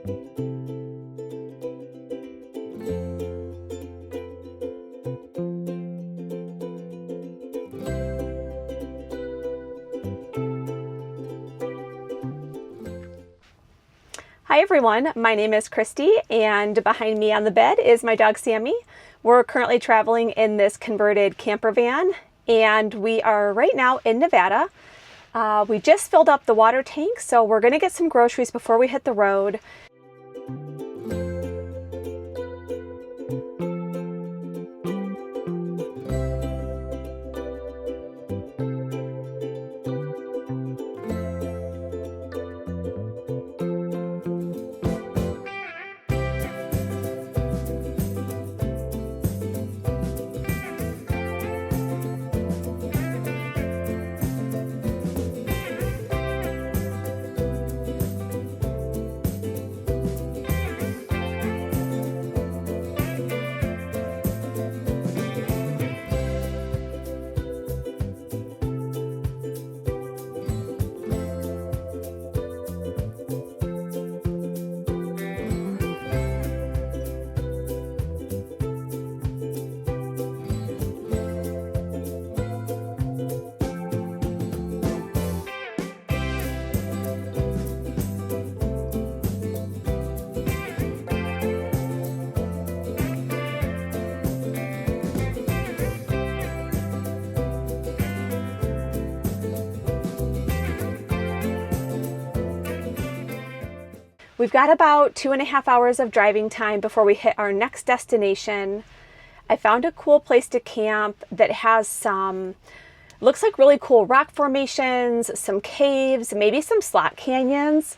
Hi everyone, my name is Christy, and behind me on the bed is my dog Sammy. We're currently traveling in this converted camper van, and we are right now in Nevada. We just filled up the water tank, so we're gonna get some groceries before we hit the road. We've got about 2.5 hours of driving time before we hit our next destination. I found a cool place to camp that has some, looks like really cool rock formations, some caves, maybe some slot canyons.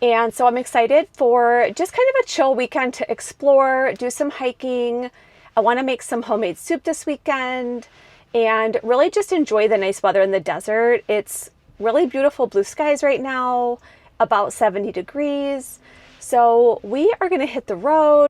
And so I'm excited for just kind of a chill weekend to explore, do some hiking. I want to make some homemade soup this weekend and really just enjoy the nice weather in the desert. It's really beautiful blue skies right now, about 70 degrees. So we are gonna hit the road.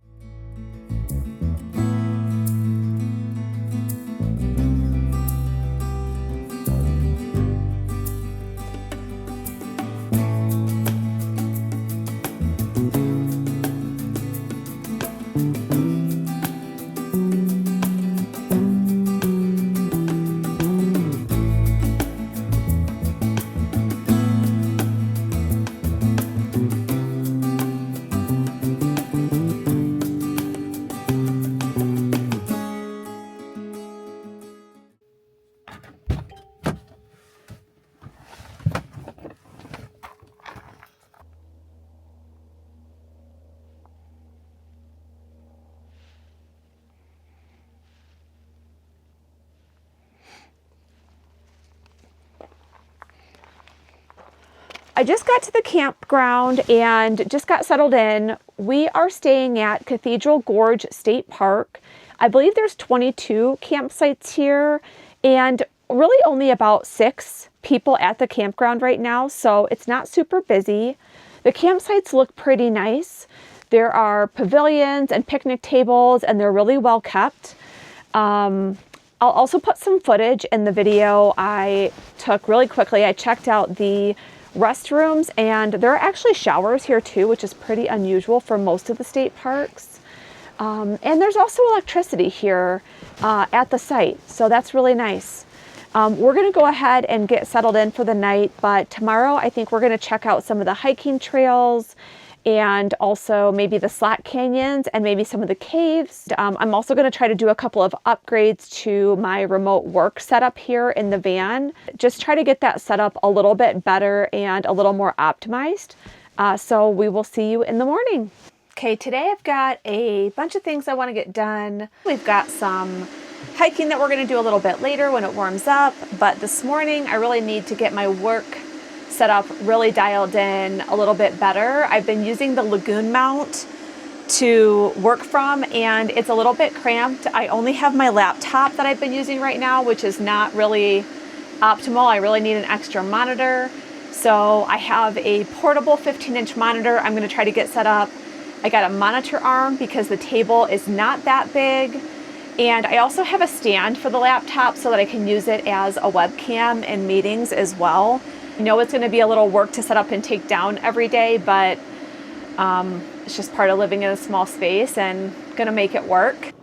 I just got to the campground and just got settled in. We are staying at Cathedral Gorge State Park. I believe there's 22 campsites here and really only about 6 people at the campground right now, so it's not super busy. The campsites look pretty nice. There are pavilions and picnic tables, and they're really well kept. I'll also put some footage in the video I took really quickly. I checked out the restrooms, and there are actually showers here too, which is pretty unusual for most of the state parks. And there's also electricity here at the site, so that's really nice. We're gonna go ahead and get settled in for the night, but tomorrow I think we're gonna check out some of the hiking trails and also maybe the slot canyons and maybe some of the caves. I'm also going to try to do a couple of upgrades to my remote work setup here in the van. Just try to get that set up a little bit better and a little more optimized. So we will see you in the morning. Okay, today I've got a bunch of things I want to get done. We've got some hiking that we're going to do a little bit later when it warms up, but this morning I really need to get my work set up really dialed in a little bit better. I've been using the Lagoon mount to work from, and it's a little bit cramped. I only have my laptop that I've been using right now, which is not really optimal. I really need an extra monitor. So I have a portable 15-inch monitor I'm going to try to get set up. I got a monitor arm because the table is not that big. And I also have a stand for the laptop so that I can use it as a webcam in meetings as well. I know it's going to be a little work to set up and take down every day, but It's just part of living in a small space and gonna make it work.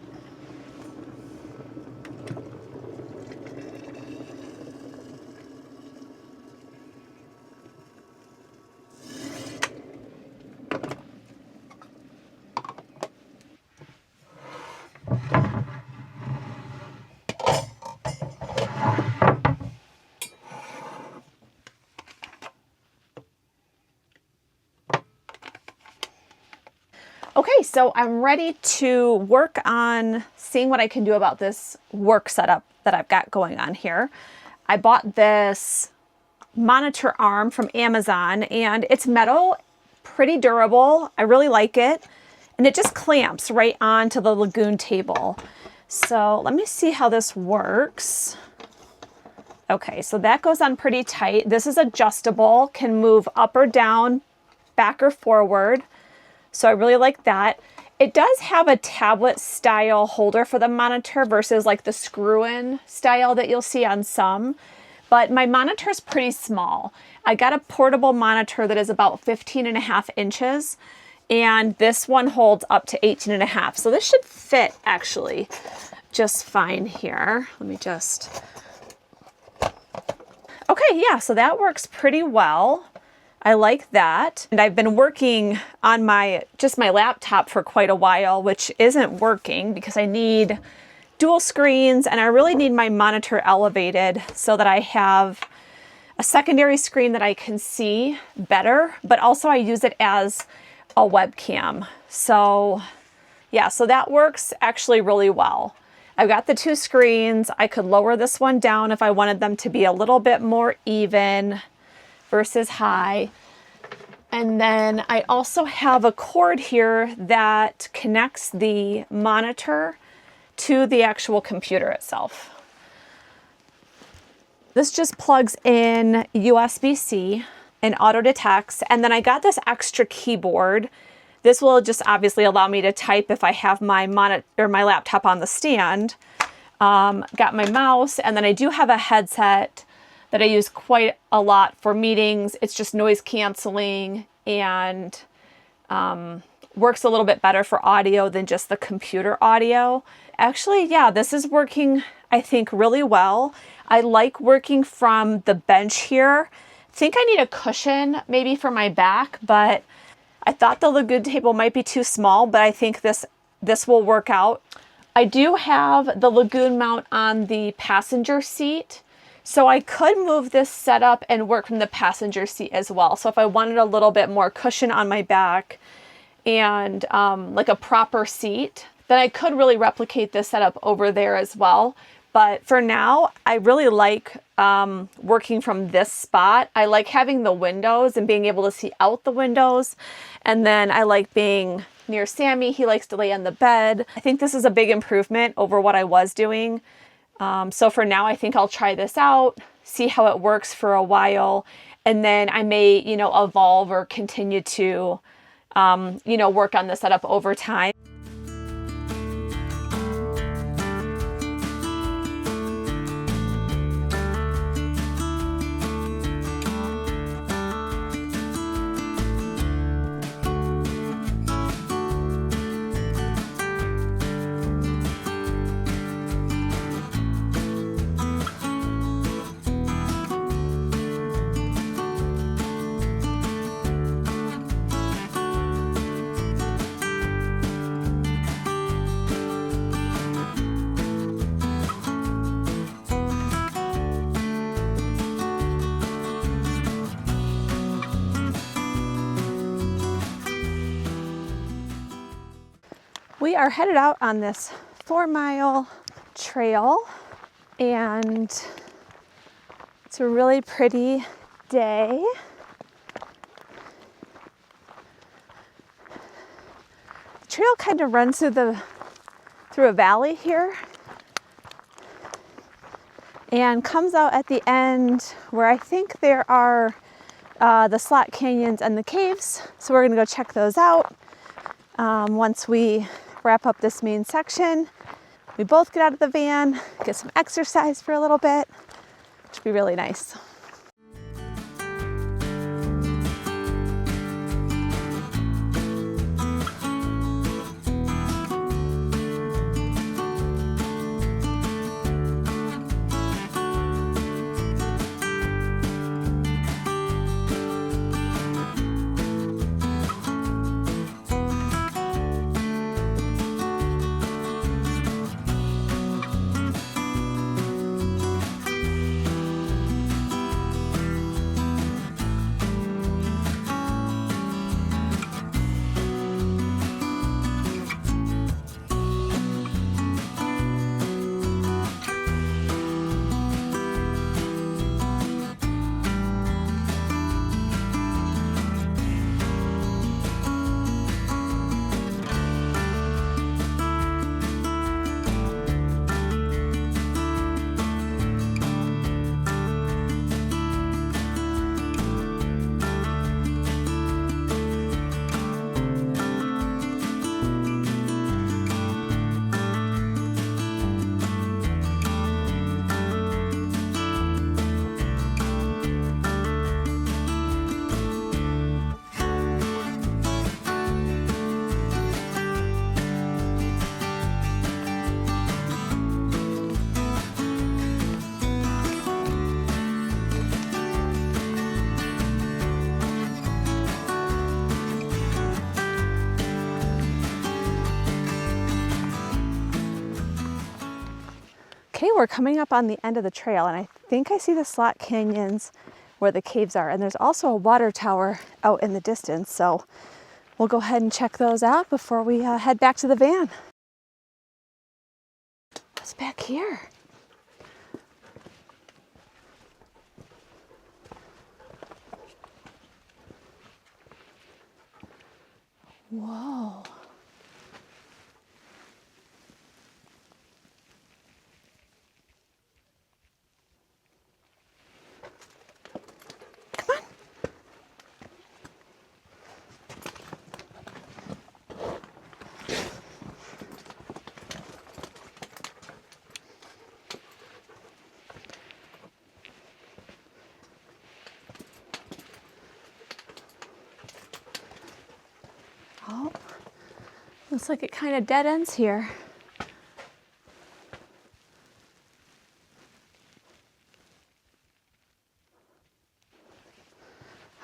Okay, so I'm ready to work on seeing what I can do about this work setup that I've got going on here. I bought this monitor arm from Amazon and it's metal, pretty durable. I really like it. And it just clamps right onto the Lagoon table. So let me see how this works. Okay, so that goes on pretty tight. This is adjustable, can move up or down, back or forward. So I really like that. It does have a tablet style holder for the monitor versus like the screw-in style that you'll see on some. But my monitor is pretty small. I got a portable monitor that is about 15.5 inches. And this one holds up to 18.5. So this should fit actually just fine here. Let me just... Okay, yeah, so that works pretty well. I like that. And I've been working on my laptop for quite a while, which isn't working because I need dual screens and I really need my monitor elevated so that I have a secondary screen that I can see better, but also I use it as a webcam. So yeah, so that works actually really well. I've got the two screens. I could lower this one down if I wanted them to be a little bit more even versus high. And then I also have a cord here that connects the monitor to the actual computer itself. This just plugs in USB-C and auto detects. And then I got this extra keyboard. This will just obviously allow me to type if I have my monitor or my laptop on the stand. Got my mouse, and then I do have a headset that I use quite a lot for meetings. It's just noise canceling and works a little bit better for audio than just the computer audio. Actually, yeah, this is working, I think, really well. I like working from the bench here. I think I need a cushion maybe for my back, but I thought the Lagoon table might be too small, but I think this will work out. I do have the Lagoon mount on the passenger seat. So I could move this setup and work from the passenger seat as well. So if I wanted a little bit more cushion on my back and like a proper seat, then I could really replicate this setup over there as well. But for now, I really like working from this spot. I like having the windows and being able to see out the windows. And then I like being near Sammy. He likes to lay on the bed. I think this is a big improvement over what I was doing. So for now, I think I'll try this out, see how it works for a while, and then I may, evolve or continue to, work on the setup over time. We are headed out on this 4-mile trail, and it's a really pretty day. The trail kind of runs through a valley here and comes out at the end where I think there are the slot canyons and the caves. So we're gonna go check those out once we wrap up this main section. We both get out of the van, get some exercise for a little bit, which would be really nice. Okay, we're coming up on the end of the trail, and I think I see the slot canyons where the caves are, and there's also a water tower out in the distance, so we'll go ahead and check those out before we head back to the van. What's back here? Whoa. Come on. Oh, looks like it kind of dead ends here.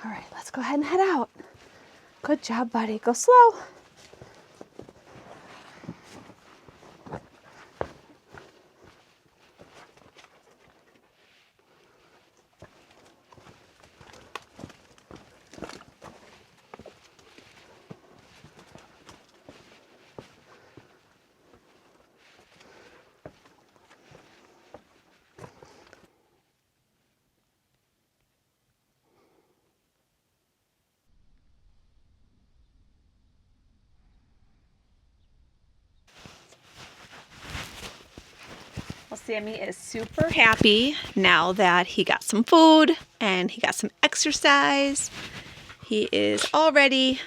All right, let's go ahead and head out. Good job, buddy. Go slow. Well, Sammy is super happy now that he got some food and he got some exercise. He is all ready.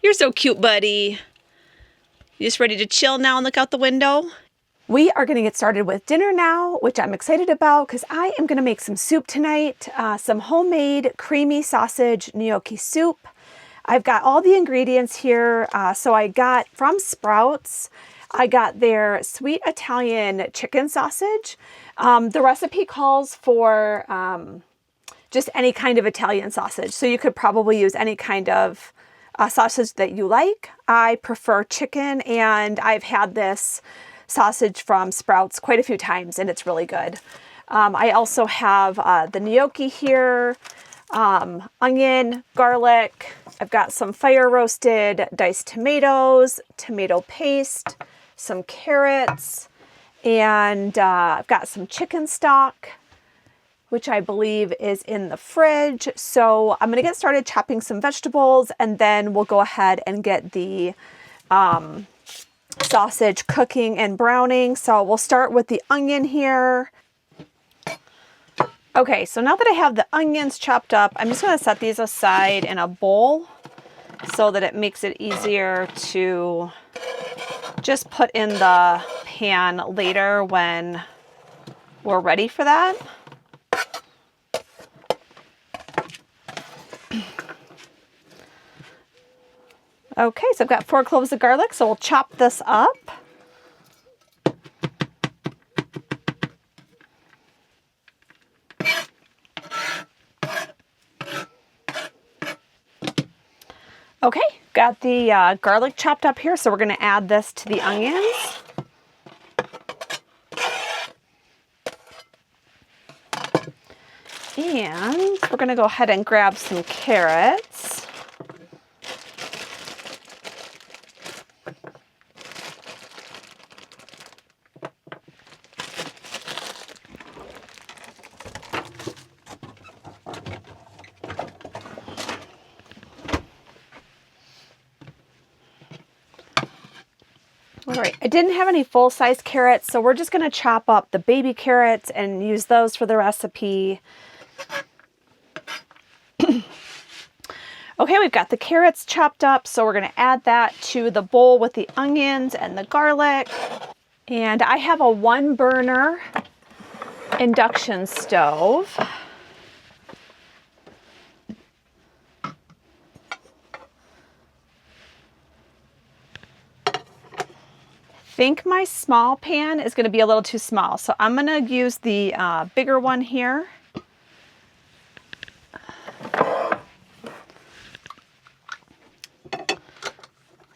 You're so cute, buddy. You just ready to chill now and look out the window? We are going to get started with dinner now, which I'm excited about because I am going to make some soup tonight, some homemade creamy sausage gnocchi soup. I've got all the ingredients here. So I got from Sprouts, I got their sweet Italian chicken sausage. The recipe calls for just any kind of Italian sausage. So you could probably use any kind of sausage that you like. I prefer chicken, and I've had this sausage from Sprouts quite a few times, and it's really good. I also have the gnocchi here, onion, garlic. I've got some fire roasted diced tomatoes, tomato paste, some carrots, and I've got some chicken stock, which I believe is in the fridge. So I'm going to get started chopping some vegetables, and then we'll go ahead and get the sausage cooking and browning. So we'll start with the onion here. Okay, so now that I have the onions chopped up, I'm just going to set these aside in a bowl so that it makes it easier to just put in the pan later when we're ready for that. Okay, so I've got 4 cloves of garlic, so we'll chop this up. Okay, got the garlic chopped up here, so we're going to add this to the onions. And we're going to go ahead and grab some carrots. All right, I didn't have any full-size carrots, so we're just going to chop up the baby carrots and use those for the recipe. Okay, we've got the carrots chopped up, so we're going to add that to the bowl with the onions and the garlic. And I have a 1-burner induction stove. I think my small pan is going to be a little too small, so I'm going to use the bigger one here.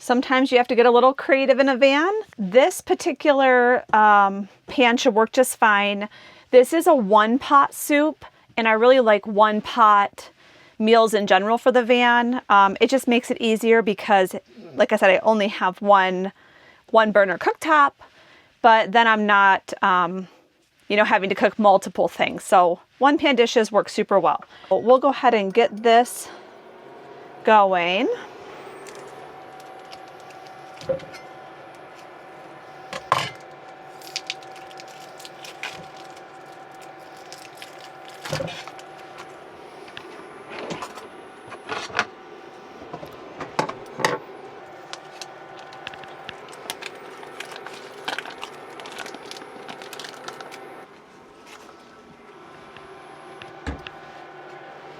Sometimes you have to get a little creative in a van. This particular pan should work just fine. This is a one-pot soup, and I really like one-pot meals in general for the van. It just makes it easier because, like I said, I only have one burner cooktop, but then I'm not, having to cook multiple things. So one pan dishes work super well. We'll go ahead and get this going.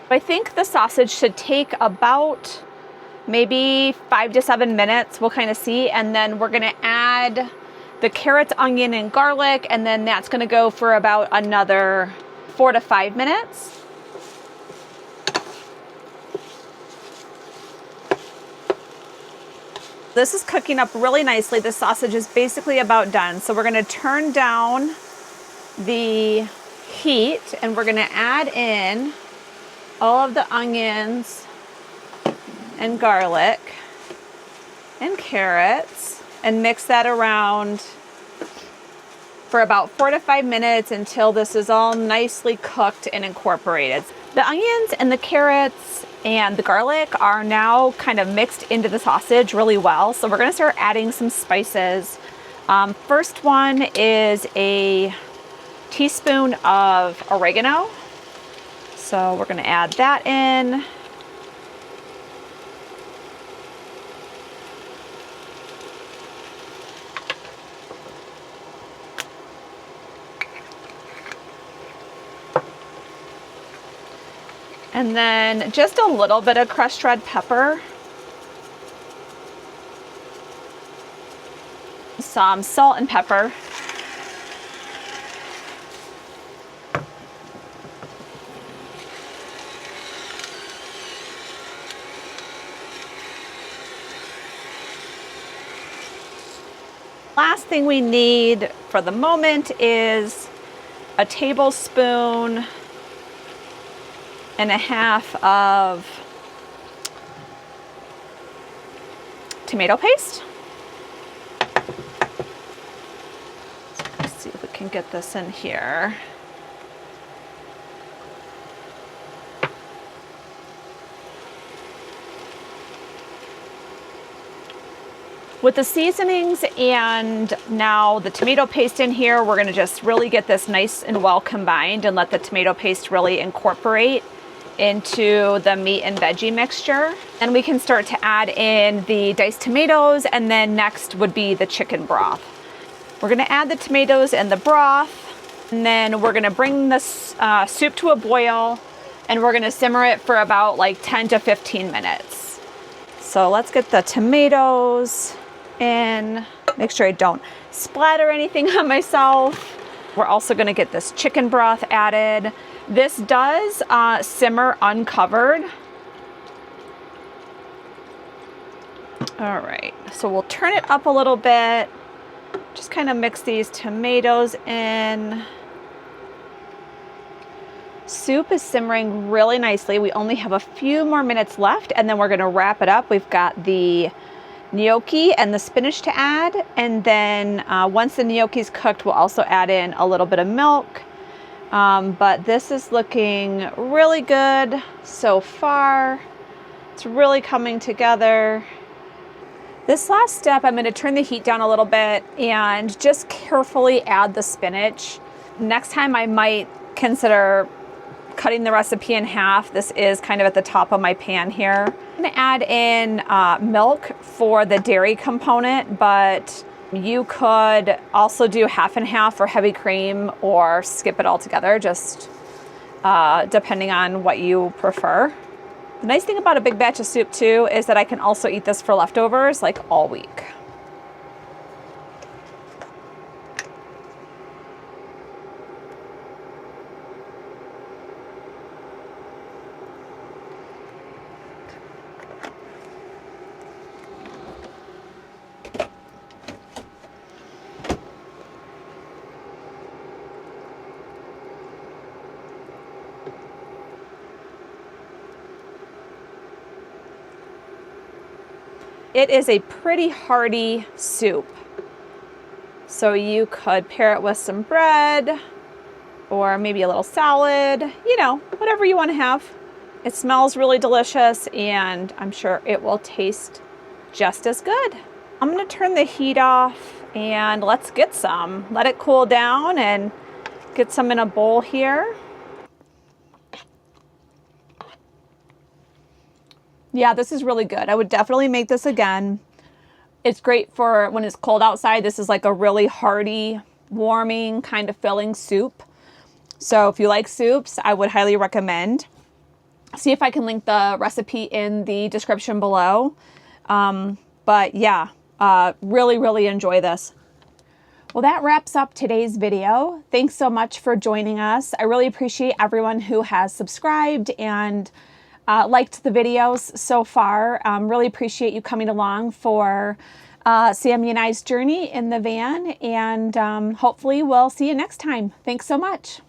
I think the sausage should take about maybe 5 to 7 minutes. We'll kind of see. And then we're going to add the carrots, onion, and garlic. And then that's going to go for about another 4 to 5 minutes. This is cooking up really nicely. The sausage is basically about done. So we're going to turn down the heat and we're going to add in all of the onions and garlic and carrots and mix that around for about 4 to 5 minutes until this is all nicely cooked and incorporated. The onions and the carrots and the garlic are now kind of mixed into the sausage really well. So we're gonna start adding some spices. First one is a teaspoon of oregano. So we're gonna add that in. And then just a little bit of crushed red pepper. Some salt and pepper. Last thing we need for the moment is a tablespoon and a half of tomato paste. Let's see if we can get this in here. With the seasonings and now the tomato paste in here, we're gonna just really get this nice and well combined and let the tomato paste really incorporate into the meat and veggie mixture. And we can start to add in the diced tomatoes, and then next would be the chicken broth. We're gonna add the tomatoes and the broth, and then we're gonna bring this soup to a boil, and we're gonna simmer it for about like 10 to 15 minutes. So let's get the tomatoes in, make sure I don't splatter anything on myself. We're also gonna get this chicken broth added. This does simmer uncovered. All right, so we'll turn it up a little bit. Just kind of mix these tomatoes in. Soup is simmering really nicely. We only have a few more minutes left, and then we're gonna wrap it up. We've got the gnocchi and the spinach to add, and then once the gnocchi's cooked, we'll also add in a little bit of milk. But this is looking really good so far. It's really coming together. This last step, I'm going to turn the heat down a little bit and just carefully add the spinach. Next time I might consider cutting the recipe in half. This is kind of at the top of my pan here. I'm going to add in milk for the dairy component, but you could also do half and half for heavy cream or skip it altogether, just depending on what you prefer. The nice thing about a big batch of soup too is that I can also eat this for leftovers like all week. it is a pretty hearty soup. So you could pair it with some bread or maybe a little salad, you know, whatever you want to have. It smells really delicious and I'm sure it will taste just as good. I'm going to turn the heat off and let's get some. Let it cool down and get some in a bowl here. Yeah, this is really good. I would definitely make this again. It's great for when it's cold outside. This is like a really hearty, warming, kind of filling soup. So if you like soups, I would highly recommend. See if I can link the recipe in the description below. But yeah, really, really enjoy this. Well, that wraps up today's video. Thanks so much for joining us. I really appreciate everyone who has subscribed and liked the videos so far. Really appreciate you coming along for Sammy and I's journey in the van, and hopefully we'll see you next time. Thanks so much.